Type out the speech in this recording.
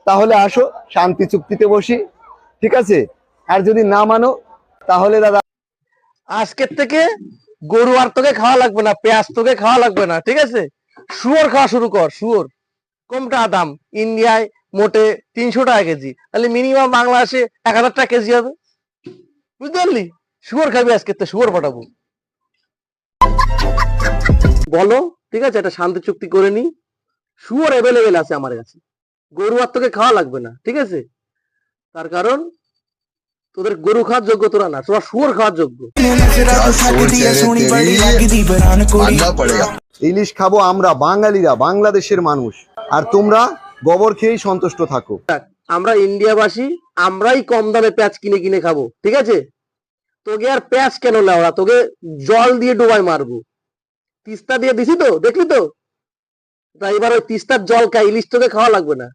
তাহলে আসো শান্তি চুক্তিতে বসি, ঠিক আছে? আর যদি না মানো তাহলে দাদা আজকের থেকে গরু আর তোকে খাওয়া লাগবে না, পেঁয়াজ তোকে খাওয়া লাগবে না, ঠিক আছে? শুয়োর খাওয়া শুরু কর, শুয়োর। কম টাকা দাম, ইন্ডিয়ায় মোটে 300 টাকা কেজি, তাহলে মিনিমাম বাংলাদেশে 1000 টাকা কেজি হবে, বুঝতে পারলি? শুয়োর খাবি আজকে, তো শুয়োর পাঠাবো। বলো, ঠিক আছে, একটা শান্তি চুক্তি করে নি। শুয়োর অ্যাভেলেবেল আছে আমার কাছে, গরু আর তোকে খাওয়া লাগবে না, ঠিক আছে? তার কারণ তোদের গরু খাওয়ার যোগ্য তোরা না, তোরা শুয়োর খাওয়ার যোগ্য। ইলিশ খাবো আমরা বাঙালিরা, বাংলাদেশের মানুষ, আর তোমরা গোবর খেয়েই সন্তুষ্ট থাকো। আমরা ইন্ডিয়াবাসী, আমরাই কম দামে পেঁয়াজ কিনে কিনে খাবো, ঠিক আছে? তোকে আর পেঁয়াজ কেন লাউড়া, তোকে জল দিয়ে ডুবাই মারবো। তিস্তা দিয়ে দিছি তো, দেখলি তো? তাই এবার ওই তিস্তার জল খাই, ইলিশ তোকে খাওয়া লাগবে না।